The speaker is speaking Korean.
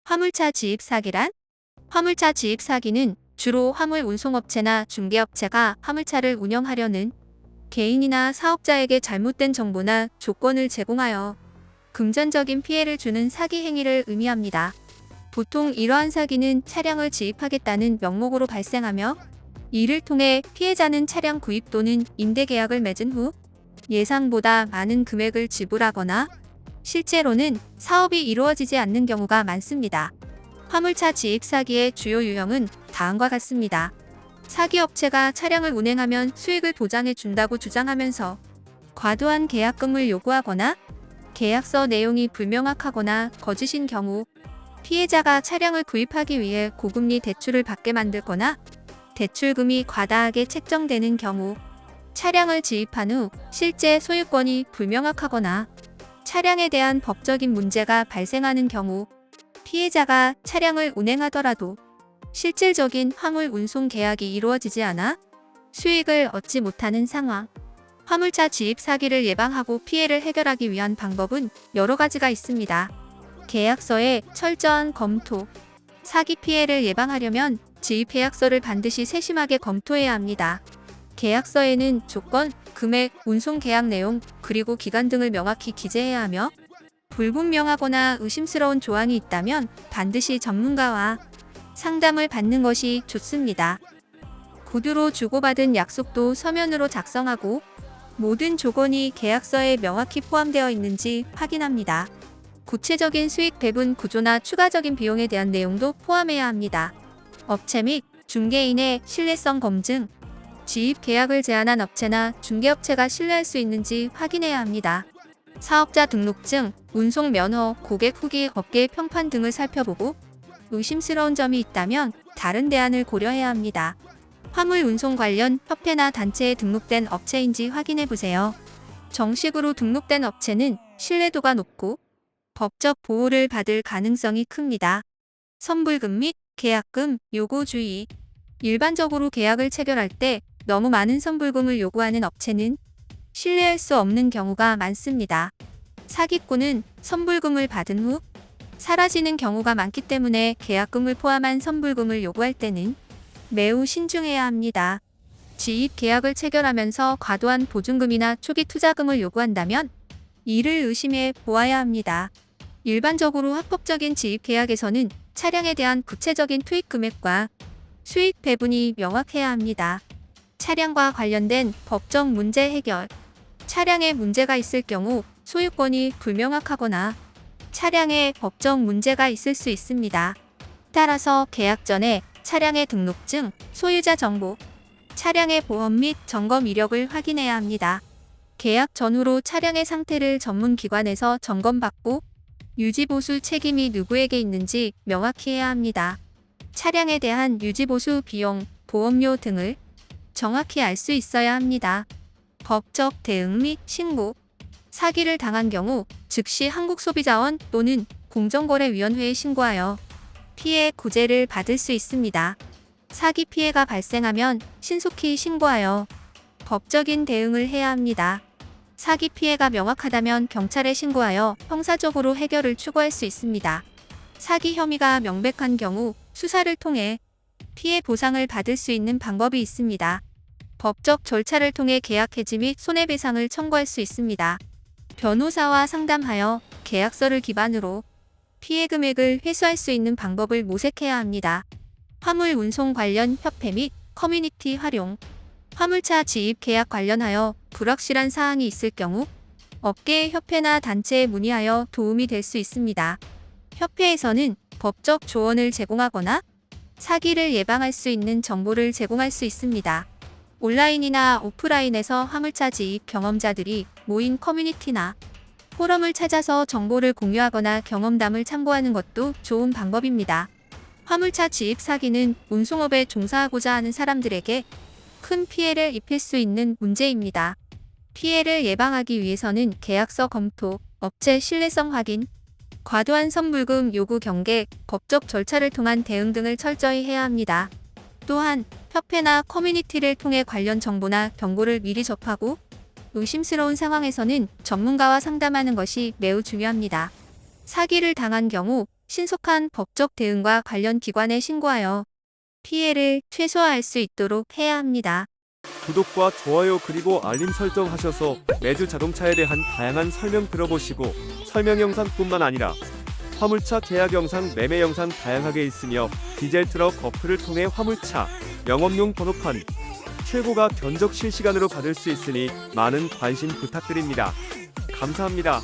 화물차 지입 사기란? 화물차 지입 사기는 주로 화물 운송업체나 중개업체가 화물차를 운영하려는 개인이나 사업자에게 잘못된 정보나 조건을 제공하여 금전적인 피해를 주는 사기 행위를 의미합니다. 보통 이러한 사기는 차량을 지입하겠다는 명목으로 발생하며, 이를 통해 피해자는 차량 구입 또는 임대 계약을 맺은 후 예상보다 많은 금액을 지불하거나, 실제로는 사업이 이루어지지 않는 경우가 많습니다. 화물차 지입 사기의 주요 유형은 다음과 같습니다. 사기업체가 차량을 운행하면 수익을 보장해 준다고 주장하면서 과도한 계약금을 요구하거나, 계약서 내용이 불명확하거나 거짓인 경우, 피해자가 차량을 구입하기 위해 고금리 대출을 받게 만들거나, 대출금이 과다하게 책정되는 경우, 차량을 지입한 후 실제 소유권이 불명확하거나, 차량에 대한 법적인 문제가 발생하는 경우, 피해자가 차량을 운행하더라도 실질적인 화물 운송 계약이 이루어지지 않아 수익을 얻지 못하는 상황. 화물차 지입 사기를 예방하고 피해를 해결하기 위한 방법은 여러 가지가 있습니다. 계약서의 철저한 검토. 사기 피해를 예방하려면 지입 계약서를 반드시 세심하게 검토해야 합니다. 계약서에는 조건, 금액, 운송 계약 내용, 그리고 기간 등을 명확히 기재해야 하며, 불분명하거나 의심스러운 조항이 있다면 반드시 전문가와 상담을 받는 것이 좋습니다. 구두로 주고받은 약속도 서면으로 작성하고, 모든 조건이 계약서에 명확히 포함되어 있는지 확인합니다. 구체적인 수익 배분 구조나 추가적인 비용에 대한 내용도 포함해야 합니다. 업체 및 중개인의 신뢰성 검증. 지입 계약을 제안한 업체나 중개업체가 신뢰할 수 있는지 확인해야 합니다. 사업자 등록증, 운송 면허, 고객 후기, 업계 평판 등을 살펴보고, 의심스러운 점이 있다면 다른 대안을 고려해야 합니다. 화물 운송 관련 협회나 단체에 등록된 업체인지 확인해 보세요. 정식으로 등록된 업체는 신뢰도가 높고 법적 보호를 받을 가능성이 큽니다. 선불금 및 계약금 요구 주의. 일반적으로 계약을 체결할 때 너무 많은 선불금을 요구하는 업체는 신뢰할 수 없는 경우가 많습니다. 사기꾼은 선불금을 받은 후 사라지는 경우가 많기 때문에 계약금을 포함한 선불금을 요구할 때는 매우 신중해야 합니다. 지입 계약을 체결하면서 과도한 보증금이나 초기 투자금을 요구한다면 이를 의심해 보아야 합니다. 일반적으로 합법적인 지입 계약에서는 차량에 대한 구체적인 투입 금액과 수익 배분이 명확해야 합니다. 차량과 관련된 법적 문제 해결. 차량에 문제가 있을 경우 소유권이 불명확하거나 차량에 법적 문제가 있을 수 있습니다. 따라서 계약 전에 차량의 등록증, 소유자 정보, 차량의 보험 및 점검 이력을 확인해야 합니다. 계약 전후로 차량의 상태를 전문 기관에서 점검받고 유지보수 책임이 누구에게 있는지 명확히 해야 합니다. 차량에 대한 유지보수 비용, 보험료 등을 정확히 알 수 있어야 합니다. 법적 대응 및 신고. 사기를 당한 경우 즉시 한국소비자원 또는 공정거래위원회에 신고하여 피해 구제를 받을 수 있습니다. 사기 피해가 발생하면 신속히 신고하여 법적인 대응을 해야 합니다. 사기 피해가 명확하다면 경찰에 신고하여 형사적으로 해결을 추구할 수 있습니다. 사기 혐의가 명백한 경우 수사를 통해 피해 보상을 받을 수 있는 방법이 있습니다. 법적 절차를 통해 계약 해지 및 손해배상을 청구할 수 있습니다. 변호사와 상담하여 계약서를 기반으로 피해 금액을 회수할 수 있는 방법을 모색해야 합니다. 화물 운송 관련 협회 및 커뮤니티 활용. 화물차 지입 계약 관련하여 불확실한 사항이 있을 경우 업계의 협회나 단체에 문의하여 도움이 될 수 있습니다. 협회에서는 법적 조언을 제공하거나 사기를 예방할 수 있는 정보를 제공할 수 있습니다. 온라인이나 오프라인에서 화물차 지입 경험자들이 모인 커뮤니티나 포럼을 찾아서 정보를 공유하거나 경험담을 참고하는 것도 좋은 방법입니다. 화물차 지입 사기는 운송업에 종사하고자 하는 사람들에게 큰 피해를 입힐 수 있는 문제입니다. 피해를 예방하기 위해서는 계약서 검토, 업체 신뢰성 확인, 과도한 선불금 요구 경계, 법적 절차를 통한 대응 등을 철저히 해야 합니다. 또한 협회나 커뮤니티를 통해 관련 정보나 경고를 미리 접하고 의심스러운 상황에서는 전문가와 상담하는 것이 매우 중요합니다. 사기를 당한 경우 신속한 법적 대응과 관련 기관에 신고하여 피해를 최소화할 수 있도록 해야 합니다. 구독과 좋아요 그리고 알림 설정 하셔서 매주 자동차에 대한 다양한 설명 들어보시고 설명 영상뿐만 아니라 화물차 계약 영상, 매매 영상 다양하게 있으며 디젤 트럭 어플을 통해 화물차 영업용 번호판 최고가 견적 실시간으로 받을 수 있으니 많은 관심 부탁드립니다. 감사합니다.